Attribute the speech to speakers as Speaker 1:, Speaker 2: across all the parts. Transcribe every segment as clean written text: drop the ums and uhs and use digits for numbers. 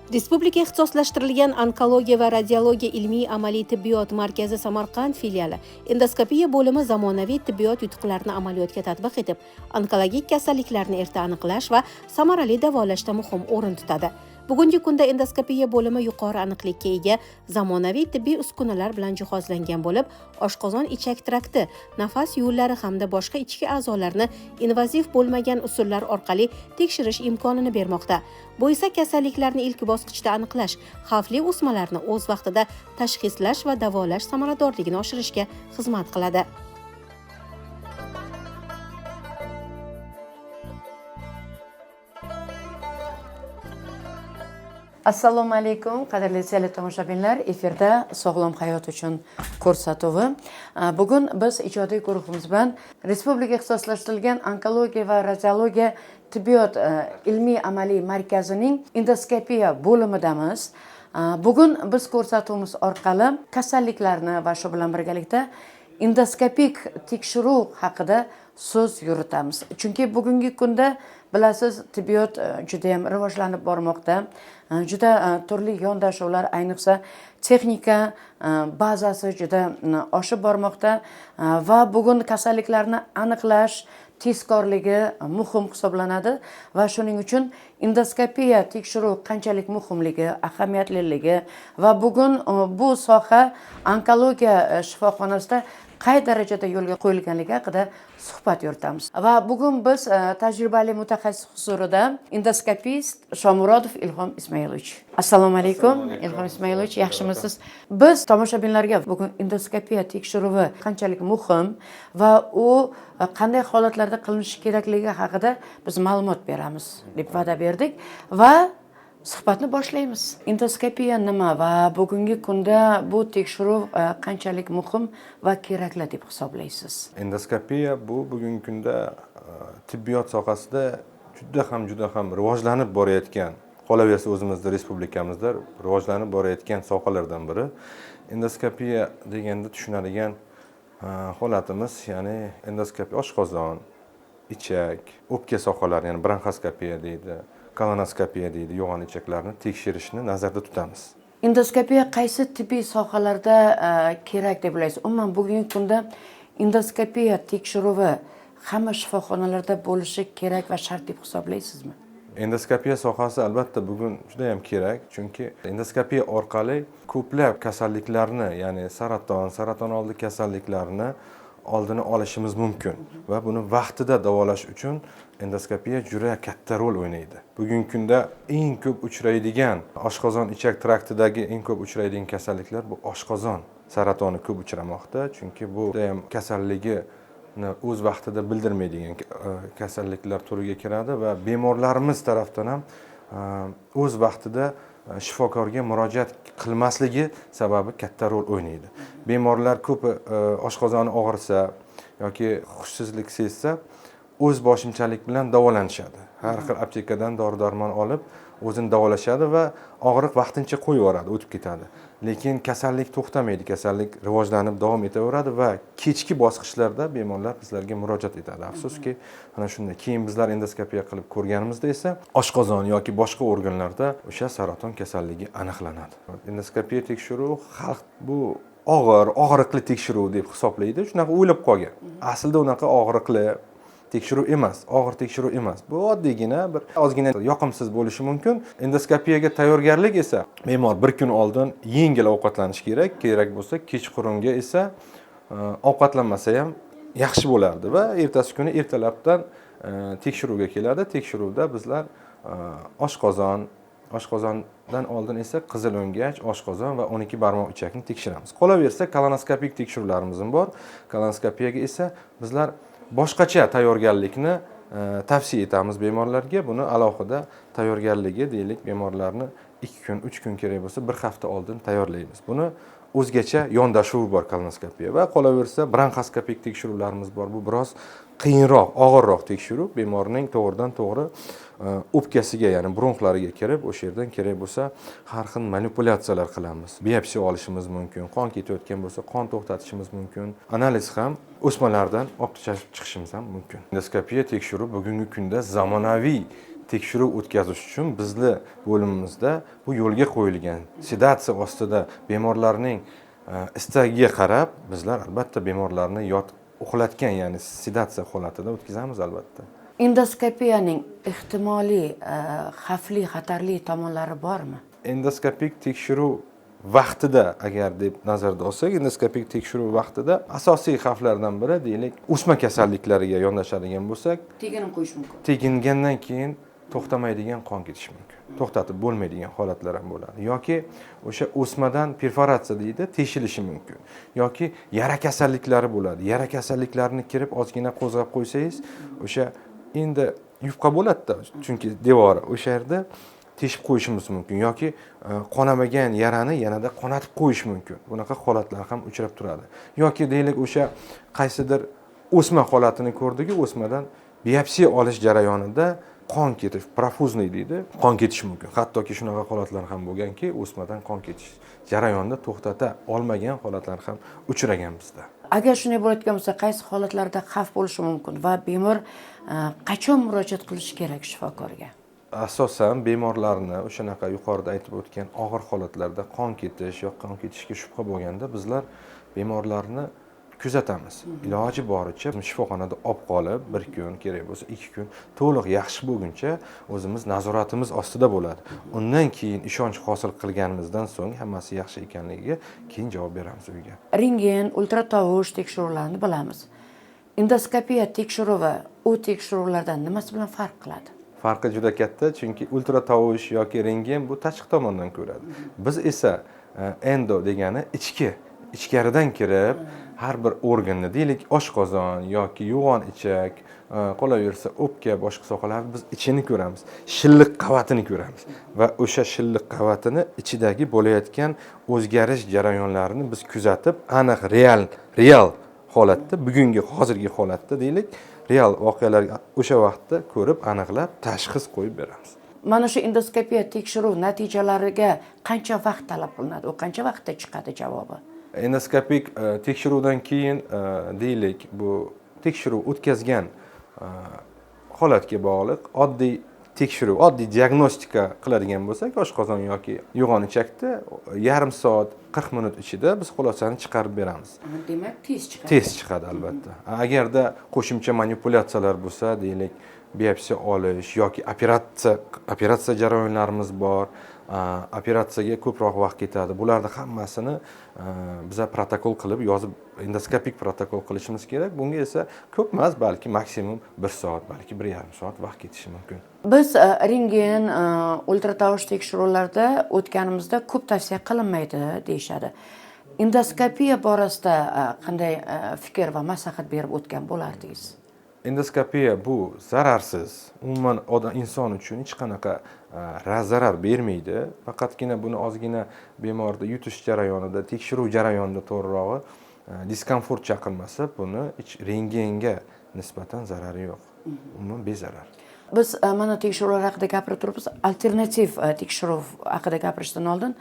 Speaker 1: Respublika ixtisoslashtirilgan onkologiya va radiologiya ilmiy amaliy tibbiyot markazi Samarqand filiali endoskopiya bo'limi zamonaviy tibbiyot yutuqlarini amaliyotga tatbiq etib, onkologik kasalliklarni erta aniqlash va samarali davolashda muhim o'rin tutadi. Bugungi kunda endoskopiya bo'limi yuqori aniqlikka ega zamonaviy tibbiy uskunalar bilan jihozlangan bo'lib, oshqozon ichak trakti, nafas yo'llari hamda boshqa ichki a'zolarni invaziv bo'lmagan usullar orqali tekshirish imkonini bermoqda. Bu esa kasalliklarni ilk bosqichda aniqlash, xavfli o'smalarni o'z vaqtida tashxislash va davolash samaradorligini oshirishga xizmat qiladi.
Speaker 2: Assalomu alaykum, qadrli tomoshabinlar. Efirda sog'lom hayot uchun ko'rsatuvi. Bugun biz ijodiy guruhimiz bilan Respublika ixtisoslashtirilgan onkologiya va radiologiya tibbiyot ilmiy amaliy markazining endoskopiya bo'limidamiz. Bugun biz ko'rsatuvimiz orqali kasalliklarni va shu bilan birgalikda endoskopik tekshiruv haqida so'z yuritamiz. Chunki bugungi kunda bilasiz, tibbiyot juda ham rivojlanib bormoqda. Juda turli yondashuvlar, ayniqsa texnika bazasi juda oshib bormoqda va bugun kasalliklarni aniqlash tezkorligi muhim hisoblanadi va shuning uchun endoskopiya tekshiruv qanchalik muhimligi, ahamiyatliligi va bugun bu soha onkologiya shifoxonasida qay darajada yo'lga qo'yilganligi haqida suhbat yuritamiz. Va bugun biz tajribali mutaxassis huzurida endoskopist Shomurodov Ilhom Ismoilovich. Assalomu alaykum, Ilhom Ismoilovich, yaxshimisiz? Biz tomoshabinlarga bugun endoskopiya tekshiruvi qanchalik muhim va u qanday holatlarda qilinishi kerakligi haqida biz ma'lumot beramiz deb va'da berdik va suhbatni boshlaymiz. Endoskopiya nima va bugungi kunda bu tekshiruv qanchalik muhim va kerakli deb hisoblaysiz?
Speaker 3: Endoskopiya bu bugungi kunda tibbiyot sohasida juda ham rivojlanib borayotgan, qolaversa o'zimizda respublikamizda rivojlanib borayotgan sohalardan biri. Endoskopiya deganda tushunadigan holatimiz, ya'ni endoskopiya oshqozon, ichak, o'pka sohalari, ya'ni bronxoskopiya deydi, kolonoskopiya deydi, yo'g'on ichaklarni tekshirishni nazarda tutamiz.
Speaker 2: Endoskopiya qaysi tibbiy sohalarda kerak deb o'ylaysiz? Umuman bugungi kunda endoskopiya tekshiruvi hamma shifoxonalarda bo'lishi kerak va shart deb hisoblaysizmi?
Speaker 3: Endoskopiya sohasi albatta bugun juda ham kerak, chunki endoskopiya orqali ko'plab kasalliklarni, ya'ni saraton oldi kasalliklarni oldini olishimiz mumkin va buni vaqtida davolash uchun endoskopiya juda katta rol o'ynaydi. Bugungi kunda eng ko'p uchraydigan oshqozon ichak traktidagi eng ko'p uchraydigan kasalliklar bu oshqozon saratoni ko'p uchramoqda, chunki bu ham kasalligini o'z vaqtida bildirmaydigan kasalliklar turiga kiradi va bemorlarimiz tarafdan ham o'z vaqtida shifokorga murojaat qilmasligi sababi katta rol o'ynaydi. Bemorlar ko'pi oshqozoni og'risa yoki xushsizlik sezsa, o'z boshimchalik bilan davolanishadi. Har xil aptekadan dori-darmon olib, o'zini davolashadi va og'riq vaqtincha qo'yib yuboradi, o'tib ketadi. Lekin kasallik to'xtamaydi, kasallik rivojlanib davom etaveradi va kechki bosqichlarda bemorlar bizlarga murojaat etadi. Afsuski, ana shunday. Keyin bizlar endoskopiya qilib ko'rganimizda esa oshqozon yoki boshqa organlarda o'sha saraton kasalligi aniqlanadi. Endoskopiya tekshiruvi xalq bu og'riqli tekshiruv deb hisoblaydi, shunaqa o'ylab qolgan. Aslida unaqa og'riqli tekshiruv emas, og'ir tekshiruv emas. Bu oddiygina bir ozgina yoqimsiz bo'lishi mumkin. Endoskopiyaga tayyorgarlik esa bemor bir kun oldin yengil ovqatlanish kerak bo'lsa, kechqurunga esa ovqatlanmasa ham yaxshi bo'lardi va ertasi kuni ertalabdan tekshiruvga keladi. Tekshiruvda bizlar oshqozondan oldin esa qizil o'ngach, oshqozon va 12 barmoq ichakni tekshiramiz. Qolaversa kolonoskopik tekshiruvlarimiz ham bor. Kolonoskopiyaga esa bizlar boshqacha tayyorgarlikni tavsiya etamiz bemorlarga. Buni alohida tayyorgarligi deylik, bemorlarni 2 kun, 3 kun kerak bo'lsa, 1 hafta oldin tayyorlaymiz. Buni o'zgacha yondashuvi bor kolonoskopiya va qolaversa bronxoskopik tekshiruvlarimiz bor. Bu biroz qiyinroq, og'irroq tekshiruv. Bemorning to'g'ridan to'g'ri o'pkasiga, ya'ni bronxlariga kirib, o'sha yerdan kerak bo'lsa har xil manipulyatsiyalar qilamiz. Biopsiya olishimiz mumkin, qon ketayotgan bo'lsa qon to'xtatishimiz mumkin. Analiz ham o'smalardan olib chiqishimiz ham mumkin. Endoskopiya tekshiruv bugungi kunda zamonaviy tekshiruv o'tkazish uchun bizni bo'limimizda bu yo'lga qo'yilgan. Sedatsiya ostida bemorlarning istagiga qarab bizlar albatta bemorlarni uxlatgan, ya'ni sedatsiya holatida o'tkazamiz albatta.
Speaker 2: Endoskopiyaning ehtimoliy xavfli, xatarli tomonlari bormi?
Speaker 3: Endoskopik tekshiruv vaqtida agar deb nazarda olsak, endoskopik tekshiruv vaqtida asosiy xavflardan biri deylik, o'sma kasalliklariga yondashadigan bo'lsak,
Speaker 2: Teginib qo'yish mumkin.
Speaker 3: tegingandan keyin to'xtamaydigan qon ketishi mumkin. To'xtatib bo'lmaydigan holatlar ham bo'ladi. Yoki o'sha o'smadan perforatsiya deydi, teshilishi mumkin. Yoki yara kasalliklari bo'ladi. Yara kasalliklarini kirib ozgina qo'zg'ab qo'ysangiz, o'sha endi yupqa bo'ladi-da, chunki devori o'sha yerda teshib qo'yishimiz mumkin yoki qonamagan yarani yanada qonatib qo'yish mumkin. Bunaqa holatlar ham uchrab turadi. Yoki deylik o'sha qaysidir o'sma holatini ko'rdik, o'smadan biopsiya olish jarayonida qon ketish, profuzniy deydi, qon ketishi mumkin. Hattoki shunaqa holatlar ham bo'lganki, o'smadan qon ketish jarayonida to'xtata olmagan holatlar ham uchragan bizda.
Speaker 2: Agar shunday bo'layotgan bo'lsa, qaysi holatlarda xavf bo'lishi mumkin va bemor qachon murojaat qilishi kerak shifokorga?
Speaker 3: Asosan bemorlarni o'shanaqa yuqorida aytib o'tgan og'ir holatlarda qon ketish yoki qon ketishga shubha bo'lganda bizlar bemorlarni kuzatamiz. Iloji boricha shifoxonada olib qolib, 1 kun, kerak bo'lsa 2 kun to'liq yaxshi bo'lguncha o'zimiz nazoratimiz ostida bo'ladi. Undan keyin ishonch hosil qilganimizdan so'ng hammasi yaxshi ekanligiga keyin javob beramiz uyga.
Speaker 2: Rentgen, ultratovush tekshiruvlarini bilamiz. Endoskopiya tekshiruvi u tekshiruvlardan nimasi bilan farq qiladi?
Speaker 3: Farqi juda katta, chunki ultratovush yoki rentgen bu tashqi tomondan ko'radi. Biz esa endo degani ichkaridan kirib, har bir organni, deylik, oshqozon yoki yo'g'on ichak, qolaversa o'pka, boshqa sohalarni biz ichini ko'ramiz, shilliq qavatini ko'ramiz va o'sha shilliq qavatini ichidagi bo'layotgan o'zgarish jarayonlarini biz kuzatib, aniq real holatda, bugungi hozirgi holatda deylik, real voqealarga o'sha vaqtda ko'rib, aniqlab, tashxis qo'yib beramiz.
Speaker 2: Mana shu endoskopiya tekshiruv natijalariga qancha vaqt talab qilinadi? U qancha vaqtda chiqadi javobi?
Speaker 3: Endoskopik tekshiruvdan keyin deylik, bu tekshiruv o'tkazgan holatga bog'liq oddiy tekshiruv, oddiy diagnostika qiladigan bo'lsak, oshqozon yoki yo'g'on ichakda yarim soat, 40 minut ichida biz xulosani chiqarib beramiz.
Speaker 2: Demak, tez chiqadi.
Speaker 3: Tez chiqadi albatta. Agarda qo'shimcha manipulyatsiyalar bo'lsa, deylik, biopsiya olish yoki operatsiya jarayonlarimiz bor, operatsiyaga ko'proq vaqt ketadi. Bularni hammasini biz protokol qilib yozib, endoskopik protokol qilishimiz kerak. Bunga esa ko'p emas, balki maksimum 1 soat, balki 1,5 soat vaqt ketishi mumkin.
Speaker 2: Biz rentgen, ultratovush tekshiruvlarda o'tganimizda ko'p tavsiya qilinmaydi deyshadi. Endoskopiya borasida qanday fikr va maslahat berib o'tgan bo'lardingiz?
Speaker 3: Endoskopiya bu zararsiz, umuman inson uchun hech qanaqa zarar bermaydi. Faqatgina buni ozgina bemorda yutish jarayonida, tekshiruv jarayonida to'g'rirog'i diskomfort chaqirmasa, buni rentgenga nisbatan zarari yo'q. Umuman bezarar.
Speaker 2: Biz mana tekshiruvlar haqida gapirib turibmiz. Alternativ tekshiruv haqida gapirishdan oldin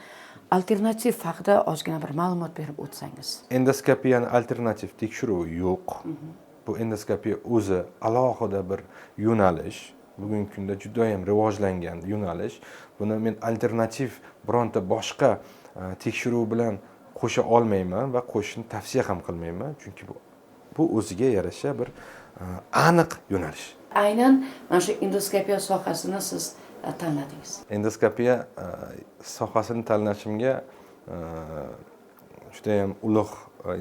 Speaker 2: alternativ haqida ozgina bir ma'lumot berib o'tsangiz.
Speaker 3: Endoskopiyaning alternativ tekshiruvi yo'q. Bu endoskopiya o'zi alohida bir yo'nalish. Bugungi kunda juda ham rivojlangan yo'nalish. Buni men alternativ bironta boshqa tekshiruv bilan qo'sha olmayman va qo'shishni tavsiya ham qilmayman, chunki bu o'ziga yarasha bir aniq yo'nalish.
Speaker 2: Aynan mana shu endoskopiya sohasini siz tanladingiz.
Speaker 3: Endoskopiya sohasini tanlashimga juda ham ulug'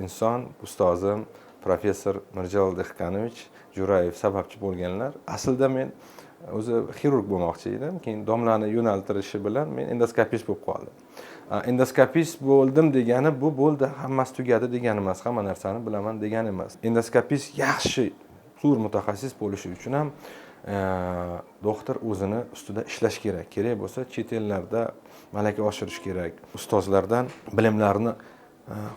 Speaker 3: inson, ustozim professor Mirjalol Dehqonovich Jo'rayev sababchi bo'lganlar. Aslida men o'zi xirurg bo'lmoqchi edim, keyin domlani yo'naltirishi bilan men endoskopist bo'lib qoldim. Endoskopist bo'ldim degani bu bo'ldi, hammasi tugadi degani emas, hamma narsani bilaman degani emas. Endoskopist yaxshi zo'r mutaxassis bo'lishi uchun ham doktor o'zini ustida ishlash kerak. Kerak bo'lsa chet ellarda malaka oshirish kerak. Ustozlardan bilimlarini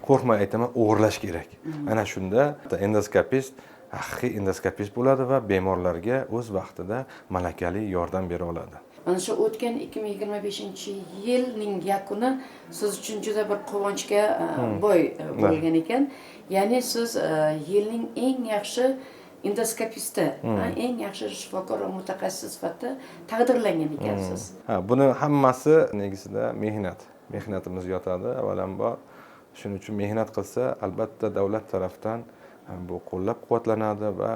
Speaker 3: qo'rqmay aytaman, o'g'irlash kerak. Ana shunda endoskopist haqiqiy endoskopist bo'ladi va bemorlarga o'z vaqtida malakali yordam bera oladi.
Speaker 2: Mana shu o'tgan 2025-yilning yakuni siz uchun juda bir quvonchga boy bo'lgan ekan. Ya'ni siz yilning eng yaxshi endoskopistda eng yaxshi shifokor va mutaxassis sifatida taqdirlangan ekansiz.
Speaker 3: Buni hammasi negizida mehnatimiz yotadi avvalambor. Shuning uchun mehnat qilsa, albatta davlat tarafdan bu qo'llab-quvvatlanadi va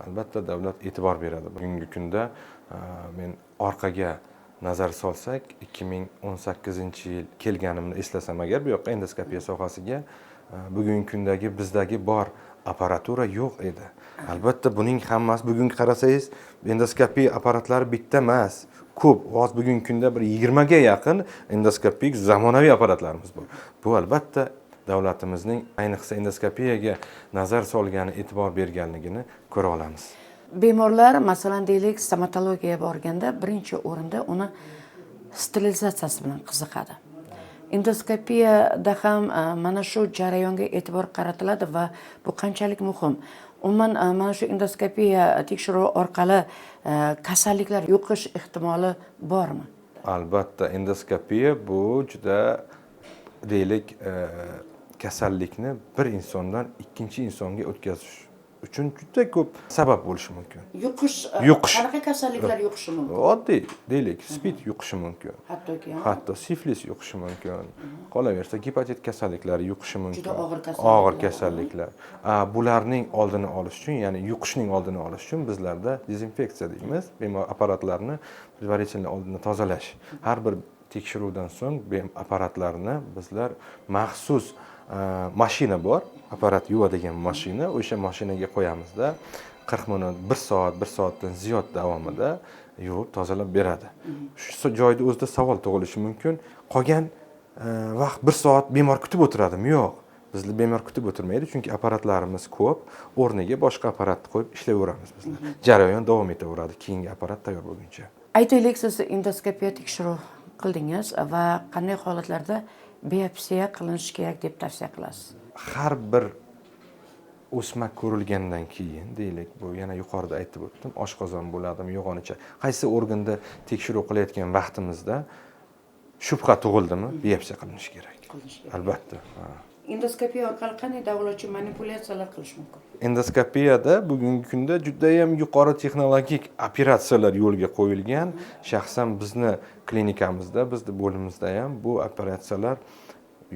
Speaker 3: albatta davlat e'tibor beradi. Bugungi kunda men orqaga nazar solsak, 2018-yil kelganimni eslasam agar bu yoqqa endoskopiya sohasiga bugungi kundagi bizdagi bor apparatura yo'q edi. Albatta buning hammasi bugun qarasangiz endoskopiya apparatlari bitta emas, ko'p. Hozir bugungi kunda bir 20 ga yaqin endoskopik zamonaviy apparatlarimiz bor. Bu albatta davlatimizning ayniqsa endoskopiyaga nazar solgani, e'tibor berganligini ko'ra olamiz.
Speaker 2: Bemorlar masalan deylik stomatologiyaga borganda birinchi o'rinda uni sterilizatsiyasi bilan qiziqadi. Endoskopiyada ham mana shu jarayonga e'tibor qaratiladi va bu qanchalik muhim. Umuman mana shu endoskopiya tekshiruvi orqali kasalliklar yuqish ehtimoli bormi?
Speaker 3: Albatta endoskopiya bu juda deylik kasallikni bir insondan ikkinchi insonga o'tkazish uchun juda ko'p sabab bo'lishi mumkin.
Speaker 2: Yuqish. Qanaqa kasalliklar yuqishi mumkin?
Speaker 3: Oddiy deylik, spid yuqishi mumkin. Hatto siflis yuqishi mumkin. Qolaversa gepatit kasalliklari yuqishi mumkin.
Speaker 2: Juda
Speaker 3: og'ir kasalliklar. Bularning oldini olish uchun, ya'ni yuqishning oldini olish uchun bizlarda dezinfeksiya deymiz. Bemor apparatlarni предварительно oldini tozalash. Har bir tekshiruvdan so'ng apparatlarni bizlar maxsus mashina bor, apparat yuvadigan mashina, o'sha mashinaga qo'yamizda 40 minut, 1 soat, 1 soatdan ziyod davomida yuvib tozalab beradi. Shu joyda o'zida savol tug'ilishi mumkin. Qolgan vaqt 1 soat bemor kutib o'tiradimi? Yo'q. Bizlar bemor kutib o'tirmaydi, chunki apparatlarimiz ko'p, o'rniga boshqa apparatni qo'yib ishlayveramiz bizlar. Jarayon davom etaveradi keyingi apparat tayyor bo'lguncha.
Speaker 2: Aytaylik, siz endoskopiya tekshiruv qildingiz va qanday holatlarda biopsiya qilinishi kerak deb tavsiya qilasiz?
Speaker 3: Har bir o'sma ko'rilgandan keyin, deylik, bu yana yuqorida aytib o'tdim, oshqozon bo'ladimi, yo'g'onicha, qaysi organda tekshiruv qilayotgan vaqtimizda shubha tug'ildimi, biopsiya qilinishi kerak. Albatta.
Speaker 2: Endoskopiya orqali qanday davolovchi manipulyatsiyalar qilish mumkin?
Speaker 3: Endoskopiyada bugungi kunda juda ham yuqori texnologik operatsiyalar yo'lga qo'yilgan. Shaxsan bizni klinikamizda, bizning bo'limimizda ham bu operatsiyalar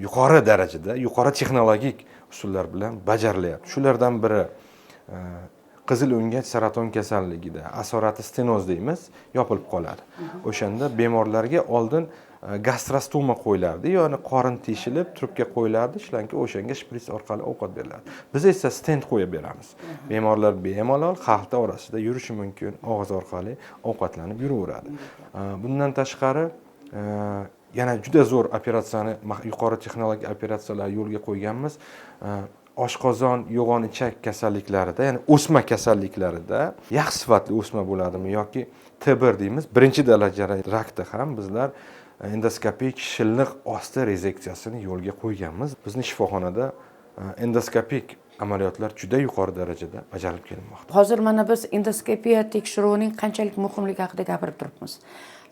Speaker 3: yuqori darajada, yuqori texnologik usullar bilan bajarilyapti. Shulardan biri qizil o'ngach saraton kasalligida asorati stenoz deymiz, yopilib qoladi. O'shanda bemorlarga oldin gastrostoma qo'yilardi, ya'ni qorin teshilib, trubka qo'yilardi, shlanka o'shanga shpris orqali ovqat beriladi. Biz esa stent qo'yib beramiz. Bemorlar bemalol xalta orasida yurishi mumkin, og'iz orqali ovqatlanib yuraveradi. Bundan tashqari yana juda zo'r operatsiyani, yuqori texnologik operatsiyalar yo'lga qo'yganmiz. Oshqozon, yo'g'on ichak kasalliklarida, ya'ni o'sma kasalliklarida yaxshi sifatli o'sma bo'ladimi yoki T1 deymiz, birinchi darajali rakda ham bizlar endoskopik shilliq osti rezeksiyasini yo'lga qo'yganmiz. Bizning shifoxonada endoskopik amaliyotlar juda yuqori darajada bajarilib kelinmoqda.
Speaker 2: Hozir mana biz endoskopiya tekshiruvining qanchalik muhimligi haqida gapirib turibmiz.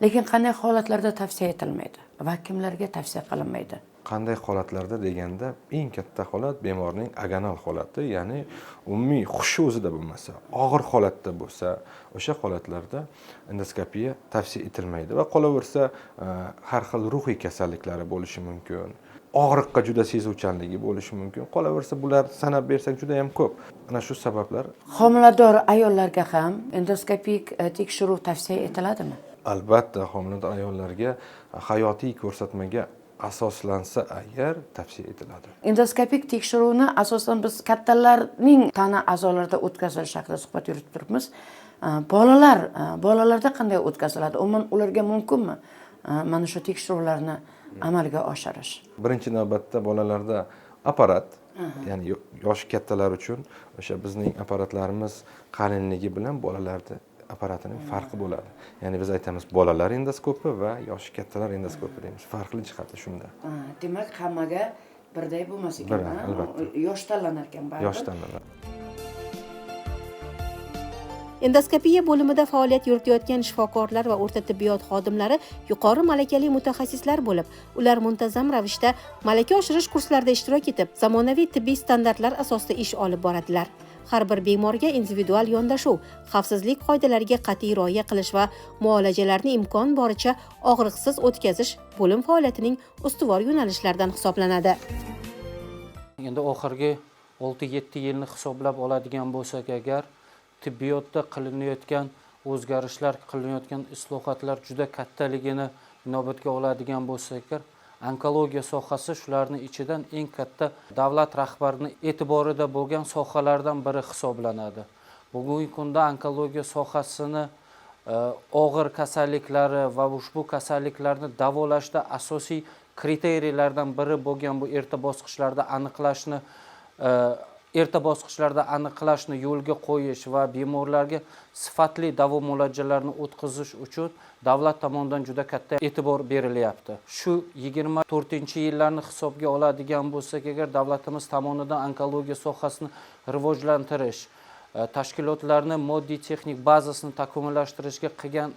Speaker 2: Lekin qanday holatlarda tavsiya etilmaydi va kimlarga tavsiya qilinmaydi?
Speaker 3: Qanday holatlarda deganda, eng katta holat bemorning agonal holati, ya'ni umumiy hushi o'zida bo'lmasa, og'ir holatda bo'lsa, o'sha holatlarda endoskopiya tavsiya etilmaydi va qolaversa har xil ruhiy kasalliklari bo'lishi mumkin. Og'riqqa juda sezuvchanligi bo'lishi mumkin. Qolaversa bular sanab bersak juda ham ko'p. Ana shu sabablar.
Speaker 2: Homilador ayollarga ham endoskopik tekshiruv tavsiya etiladimi?
Speaker 3: Albatta, homilador ayollarga hayotiy ko'rsatmaga asoslansa agar tavsiya etiladi.
Speaker 2: Endoskopik tekshiruvni asosan biz kattalarning tana a'zolarida o'tkazilishi haqida suhbat yuritib turibmiz. Bolalarda qanday o'tkaziladi? Umuman ularga mumkinmi mana shu tekshiruvlarni amalga oshirish?
Speaker 3: Birinchi navbatda bolalarda apparat, ya'ni yoshi kattalar uchun o'sha bizning apparatlarimiz qalinligi bilan bolalarda apparatining farqi bo'ladi. Ya'ni biz aytamiz bolalar endoskopi va yoshi kattalar endoskopi deymiz. Farqli jihati shunda.
Speaker 2: Demak, hammaga birday bo'lmas ekan.
Speaker 3: Albatta.
Speaker 2: Yosh tanlanar ekan baribir.
Speaker 3: Yosh tanlanadi.
Speaker 1: Endoskopiya bo'limida faoliyat yuritayotgan shifokorlar va o'rta tibbiyot xodimlari yuqori malakali mutaxassislar bo'lib, ular muntazam ravishda malaka oshirish kurslarida ishtirok etib, zamonaviy tibbiy standartlar asosida ish olib boradilar. Har bir bemorga individual yondashuv, xavfsizlik qoidalariga qat'iy rioya qilish va muolajalarni imkon boricha og'riqsiz o'tkazish bo'lim faoliyatining ustuvor yo'nalishlaridan hisoblanadi.
Speaker 4: Endi oxirgi 6-7 yilni hisoblab oladigan bo'lsak agar, tibbiyotda qilinayotgan o'zgarishlar, qilinayotgan islohotlar juda kattaligini inobatga oladigan bo'lsak agar, onkologiya sohasi shularning ichidan eng katta davlat rahbarining e'tiborida bo'lgan sohalardan biri hisoblanadi. Bugungi kunda onkologiya sohasini og'ir kasalliklari va ushbu kasalliklarni davolashda asosiy kriteriyalardan biri bo'lgan bu erta bosqichlarda aniqlashni yo'lga qo'yish va bemorlarga sifatli davo muolajalarni o'tkazish uchun davlat tomonidan juda katta e'tibor berilyapti. Shu 24-yillarni hisobga oladigan bo'lsak agar, davlatimiz tomonidan onkologiya sohasini rivojlantirish, tashkilotlarni moddiy texnik bazasini takomillashtirishga qilgan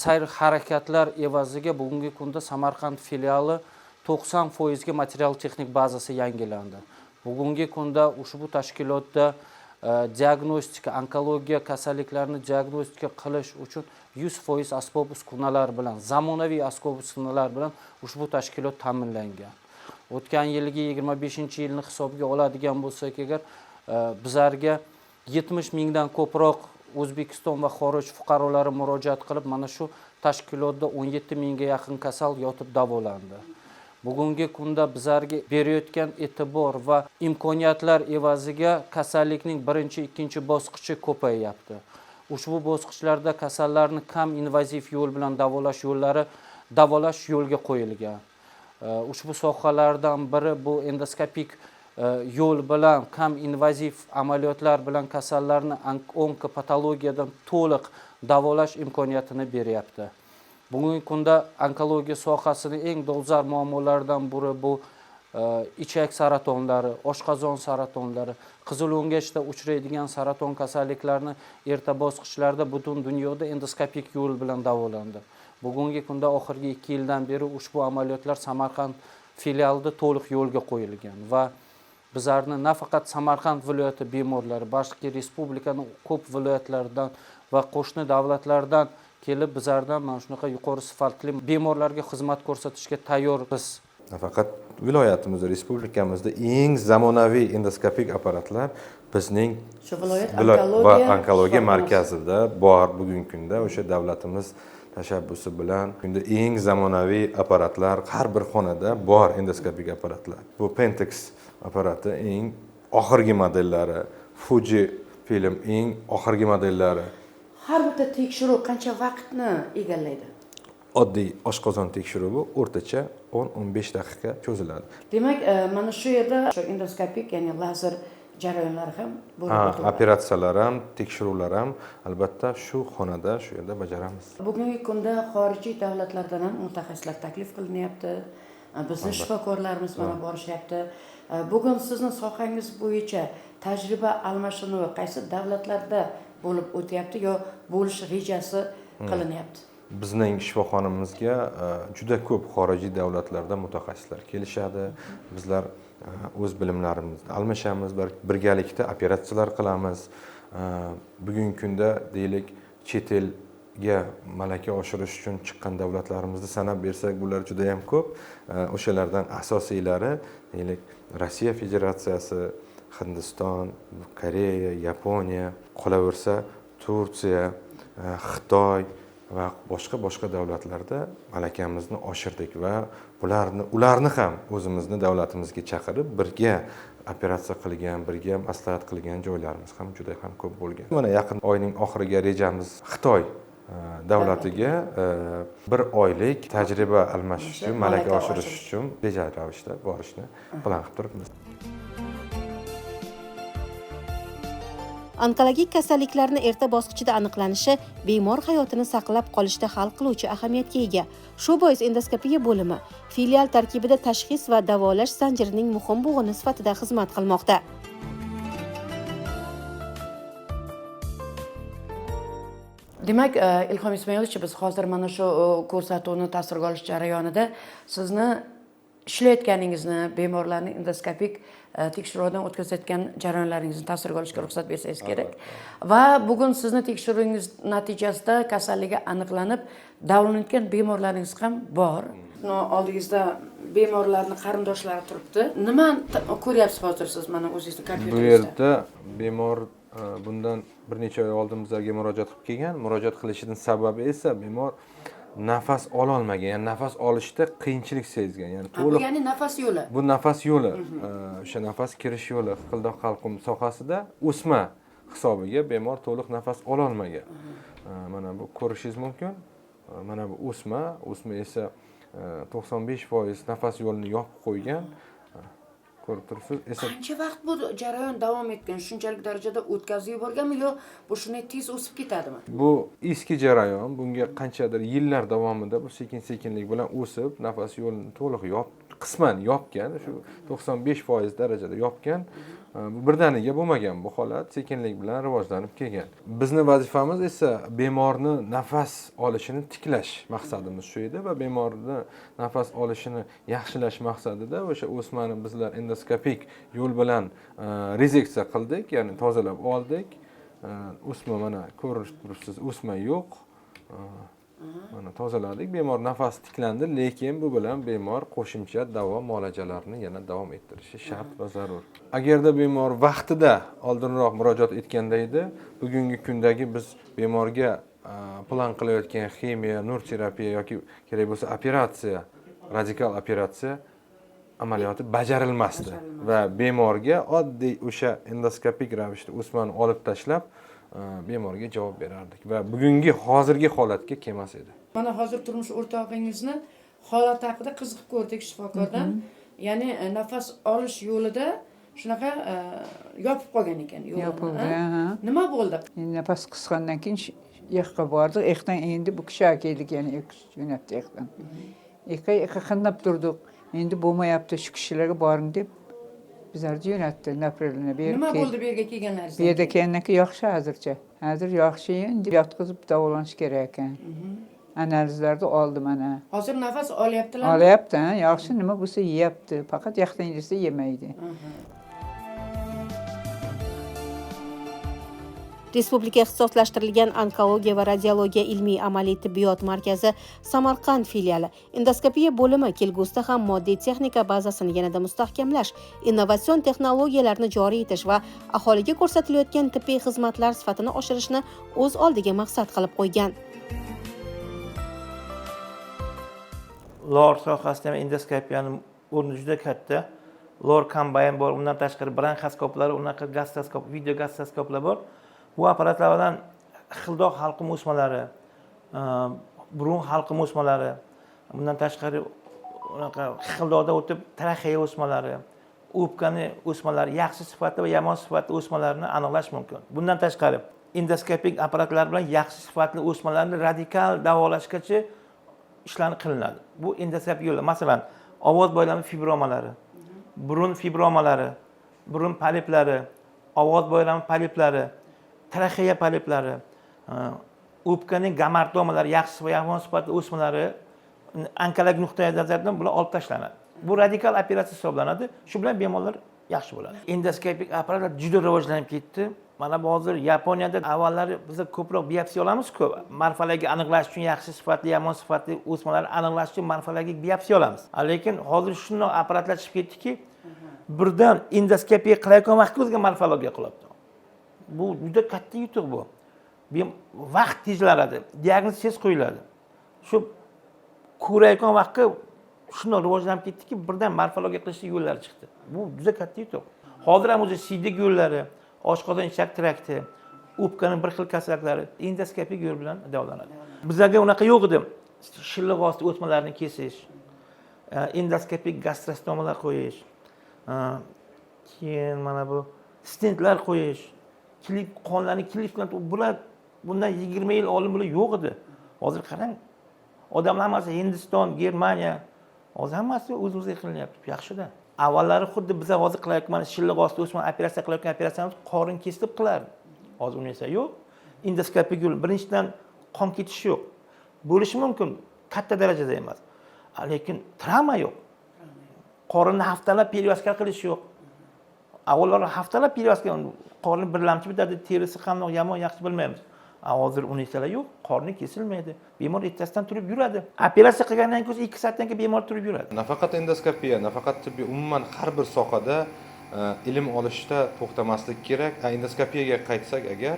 Speaker 4: sayr harakatlar evaziga bugungi kunda Samarqand filiali 90% ga material texnik bazasi yangilandi. Bugungi kunda ushbu tashkilotda diagnostika, onkologiya kasalliklarini diagnostika qilish uchun 100% asbob-uskunalar bilan, zamonaviy asbob-uskunalar bilan ushbu tashkilot ta'minlangan. O'tgan yilgi 25-yilni hisobga oladigan bo'lsak agar, bizlarga 70 mingdan ko'proq O'zbekiston va xorij fuqarolari murojaat qilib, mana shu tashkilotda 17 mingga yaqin kasal yotib davolandi. Bugungi kunda bizlarga berayotgan e'tibor va imkoniyatlar evaziga kasallikning birinchi, ikkinchi bosqichi ko'payyapti. Ushbu bosqichlarda kasallarni kam invaziv yo'l bilan davolash yo'lga qo'yilgan. Ushbu sohalardan biri bu endoskopik yo'l bilan kam invaziv amaliyotlar bilan kasallarni onkopatologiyadan to'liq davolash imkoniyatini beryapti. Bugungi kunda onkologiya sohasining eng dolzarb muammolaridan biri bu ichak saratonlari, oshqozon saratonlari, qizil o'ngachda uchraydigan saraton kasalliklarini erta bosqichlarda butun dunyoda endoskopik yo'l bilan davolandi. Bugungi kunda oxirgi 2 yildan beri ushbu amaliyotlar Samarqand filialida to'liq yo'lga qo'yilgan va bizlarni nafaqat Samarqand viloyati bemorlari, balki respublikaning ko'p viloyatlaridan va qo'shni davlatlardan kelib bizlardan mana shunaqa yuqori sifatli bemorlarga xizmat ko'rsatishga tayyormiz.
Speaker 3: Nafaqat viloyatimizda, respublikamizda eng zamonaviy endoskopik apparatlar bizning onkologiya markazida bor. Bugungi kunda o'sha davlatimiz tashabbusi bilan kunda eng zamonaviy apparatlar har bir xonada bor endoskopik apparatlar. Bu Pentax apparati eng oxirgi modellari, Fuji film eng oxirgi modellari.
Speaker 2: Har bitta tekshiruv qancha vaqtni egallaydi?
Speaker 3: Oddiy oshqozon tekshiruvi o'rtacha 10-15 daqiqa cho'ziladi.
Speaker 2: Demak, mana shu yerda endoskopik, ya'ni lazer jarayonlari ham bo'lib o'tadi.
Speaker 3: Operatsiyalar ham, tekshiruvlar ham albatta shu xonada, shu yerda bajaramiz.
Speaker 2: Bugungi kunda xorijiy davlatlardan ham mutaxassislar taklif qilinyapti. Bizning shifokorlarimiz mana borishyapti. Bugun sizning sohangiz bo'yicha tajriba almashinuvi qaysi davlatlarda bo'lib o'tyapti yo bo'lish rejasi qilinyapti?
Speaker 3: Bizning shifoxonamizga juda ko'p xorijiy davlatlardan mutaxassislar kelishadi. Bizlar o'z bilimlarimizni almashamiz, birgalikda operatsiyalar qilamiz. Bugungi kunda deylik chet elga malaka oshirish uchun chiqqan davlatlarimizni sanab bersak, bular juda ham ko'p. O'shalardan asosiylari deylik Rossiya Federatsiyasi, Hindiston, Koreya, Yaponiya, qolaversa Turkiya, Xitoy va boshqa davlatlarda malakamizni oshirdik va ularni ham o'zimizni davlatimizga chaqirib birga operatsiya qilgan, birga maslahat qilgan joylarimiz ham juda ham ko'p bo'lgan. Mana yaqin oyning oxiriga rejamiz Xitoy davlatiga 1 oylik tajriba almashish uchun, malaka oshirish uchun rejali ravishda borishni plan qilib turibmiz.
Speaker 1: Onkologik kasalliklarni erta bosqichida aniqlanishi bemor hayotini saqlab qolishda hal qiluvchi ahamiyatga ega. Shu bois endoskopiya bo'limi filial tarkibida tashxis va davolash zanjirining muhim bo'g'ini sifatida xizmat qilmoqda.
Speaker 2: Demak, Ilhom Ismoilovich, biz hozir mana shu ko'rsatuvni tasvirga olish jarayonida sizni ishlayotganingizni, bemorlarni endoskopik tekshiruvdan o'tkazayotgan jarayonlaringizni tasvirga olishga ruxsat bersangiz kerak. Va bugun sizni tekshiruvingiz natijasida kasalligi aniqlanib, davolanayotgan bemorlaringiz ham bor. Oldingizda bemorlarning qarindoshlari turibdi. Nimani ko'ryapsiz hozir siz mana o'zingizni
Speaker 3: Bu
Speaker 2: kompyuteringizda?
Speaker 3: yerda bemor bundan bir necha oy oldin bizlarga murojaat qilib kelgan. Murojaat qilishining sababi esa bemor nafas ololmagan, ya'ni nafas olishda qiyinchilik sezgan. Ya'ni
Speaker 2: Bu
Speaker 3: to'liq
Speaker 2: ya'ni nafas yo'li.
Speaker 3: bu nafas yo'li, o'sha nafas kirish yo'li hiqildoq halqum sohasida o'sma hisobiga bemor to'liq nafas ololmagan. Mana bu ko'rishingiz mumkin. Mana bu o'sma esa 95% nafas yo'lini yopib qo'ygan. Ko'rib turibsiz. Esa
Speaker 2: Qancha vaqt bu jarayon davom etgan? Shunchalik darajada o'tkazib yuborganmi yo bu shunday tez o'sib ketadimi?
Speaker 3: bu eski jarayon, bunga qanchadir yillar davomida bu sekin-sekinlik bilan o'sib, nafas yo'lini to'liq qisman yopgan, shu 95% darajada yopgan. Bu birdaniga bo'lmagan bu holat, sekinlik bilan rivojlanib kelgan. Bizning vazifamiz esa bemorni nafas olishini tiklash maqsadimiz shu edi va bemorni nafas olishini yaxshilash maqsadida o'sha o'smani bizlar endoskopik yo'l bilan rezeksiya qildik, ya'ni tozalab oldik. O'sma mana ko'rib turibsiz, o'sma yo'q. Mana tozaladik, bemor nafasi tiklandi, lekin bu bilan bemor qo'shimcha davo muolajalarini yana davom ettirishi shart va zarur. Agarda bemor vaqtida oldinroq murojaat etganda edi, bugungi kundagi biz bemorga plan qilayotgan ximiya, nur terapiya yoki kerak bo'lsa operatsiya, radikal operatsiya amaliyoti bajarilmasdi va bemorga oddiy o'sha endoskopik ravishda o'smani olib tashlab bemorga javob berardik va bugungi hozirgi holatga kelmas edi.
Speaker 2: Mana hozir turmush o'rtog'ingizni holati haqida qiziqib ko'rdik shifokordan. Ya'ni nafas olish yo'lida shunaqa yopib qolgan ekan yo'lni.
Speaker 5: Yopildi,
Speaker 2: Nima bo'ldi?
Speaker 5: Nafas qisqandan keyin yoqqa bordik. Yoqdan endi bu kishi keldik, ya'ni jo'natdi yoqdan. Yoqqa qandab turdik. Endi bo'lmayapti, shu kishilarga boring deb bizlarni jo'natdi, naprelini berib.
Speaker 2: Nima bo'ldi bu yerga kelganlaringizda?
Speaker 5: Bu yerda kelgandan keyin yaxshi hozircha. Hozir yaxshi endi yotqizib davolanish kerak ekan. Analizlarni oldim mana.
Speaker 2: Hozir nafas olyaptilarmi?
Speaker 5: Olyapti, yaxshi nima bo'lsa yeyapti. Faqat yoqdan yesa yemaydi.
Speaker 1: Respublika ixtisoslashtirilgan onkologiya va radiologiya ilmiy amaliy tibbiyot markazi Samarqand filiali endoskopiya bo'limi kelgusida ham moddiy texnika bazasini yanada mustahkamlash, innovatsion texnologiyalarni joriy etish va aholiga ko'rsatilayotgan tibbiy xizmatlar sifatini oshirishni o'z oldiga maqsad qilib qo'ygan.
Speaker 6: LOR sohasida ham endoskopiyani o'rni juda katta. LOR kombayn bor, undan tashqari bronxoskoplar, unaqa gastroskop, video gastroskoplar bor. Bu apparatlar bilan hiqildoq halqum o'smalari, burun halqum o'smalari, bundan tashqari unaqa hiqildoqda o'tib traxeya o'smalari, o'pkani o'smalari, yaxshi sifatli va yomon sifatli o'smalarni aniqlash mumkin. Bundan tashqari endoskopik apparatlar bilan yaxshi sifatli o'smalarni radikal davolashgacha ishlar qilinadi. Bu endoskopik yo'l. Masalan, ovoz boylami fibromalari, burun fibromalari, burun poliplari, ovoz boylami poliplari, traxeya poliplari, o'pkaning gamartomalari, yaxshi va yomon sifatli o'smalari onkologik nuqtai nazardan bular olib tashlanadi. Bu radikal operatsiya hisoblanadi. Shu bilan bemorlar yaxshi bo'ladi. Endoskopik apparatlar juda rivojlanib ketdi. Mana bu hozir Yaponiyada avvallari biz ko'proq biopsiya olamiz-ku. Morfologik aniqlash uchun yaxshi sifatli, yomon sifatli o'smalarni aniqlash uchun morfologik biopsiya olamiz. Lekin hozir shunday apparatlar chiqib ketdiki, birdan endoskopiya qilayotgan vaqtda o'zga morfologiya qilyapti. Bu juda katta yutuq bu. Vaqt tezlaradi, diagnoz tez qo'yiladi. Shu ko'rayotgan vaqtda shunday rivojlanib ketdiki, birdan morfologiya qilishga yo'llar chiqdi. Bu juda katta yutuq. Hozir ham o'zi siydik yo'llari, oshqozon ichak trakti, o'pkaning bir xil kasalliklari endoskopik yo'l bilan davolanadi. Bizlarga unaqa yo'q edi. Shilliq osti o'smalarni kesish, endoskopik gastrostomalar qo'yish, keyin mana bu stentlar qo'yish, qonlarni klip bilan bular bundan 20 yil oldin bular yo'q edi. Hozir qarang, odamlar hammasi Hindiston, Germaniya, hozir hammasi o'z-o'ziga qilinyapti. Yaxshi-da. Avvallari xuddi biz hozir qilayotgan shilliq osti o'sma operatsiya qilayotgan operatsiyamiz qorin kesib qilardi. Hozir uni esa yo'q. Endoskopik yo'l birinchidan qon ketishi yo'q. Bo'lishi mumkin, katta darajada emas. Lekin travma yo'q. Qorinni haftalab perioskal qilish yo'q. Avvalroq haftalab perioskal qorni birlamchi bitadi, terisi qandoq yomon yaxshi bilmaymiz. Hozir unislar yo'q, qorni kesilmaydi. Bemor ertasidan turib yuradi. Operatsiya qilgandan keyin 2 soatdan keyin bemor turib yuradi.
Speaker 3: Nafaqat endoskopiya, nafaqat tibbiy, umuman har bir sohada ilm olishda to'xtamaslik kerak. Endoskopiyaga qaytsak agar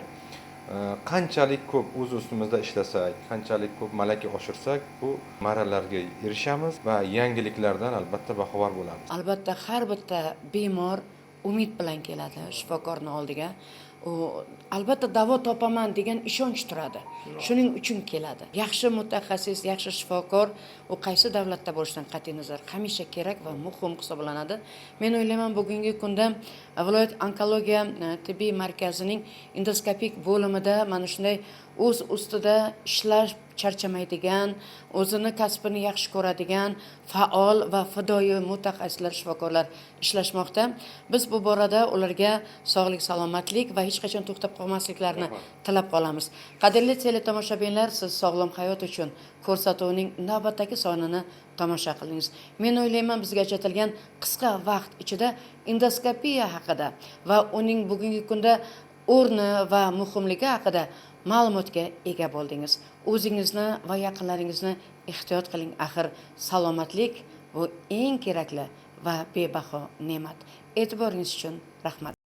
Speaker 3: qanchalik ko'p o'z ustimizda ishlasak, qanchalik ko'p malaka oshirsak, bu marralarga erishamiz va yangiliklardan albatta baxabar bo'lamiz.
Speaker 2: Albatta har bitta bemor umid bilan keladi shifokorning oldiga. Albatta davo topaman degan ishonch turadi. Shuning uchun keladi. Yaxshi mutaxassis, yaxshi shifokor u qaysi davlatda bo'lishidan qat'iy nazar hamisha kerak va muhim hisoblanadi. Men o'ylayman bugungi kunda viloyat onkologiya tibbiy markazining endoskopik bo'limida mana shunday o'z ustida ishlash charchamaydigan, o'zini kasbini yaxshi ko'radigan, faol va fidoyi mutaxassislar, shifokorlar ishlashmoqda. Biz bu borada ularga sog'lik, salomatlik va hech qachon to'xtab qolmasliklarini tilab qolamiz. Qadrli teletomoshabinlar, siz sog'lom hayot uchun ko'rsatuvining navbatdagi sonini tomosha qildingiz. Men o'ylayman, bizga ajratilgan qisqa vaqt ichida endoskopiya haqida va uning bugungi kunda o'rni va muhimligi haqida ma'lumotga ega bo'ldingiz. O'zingizni va yaqinlaringizni ehtiyot qiling. Axir salomatlik bu eng kerakli va bebaho ne'mat. E'tiboringiz uchun rahmat.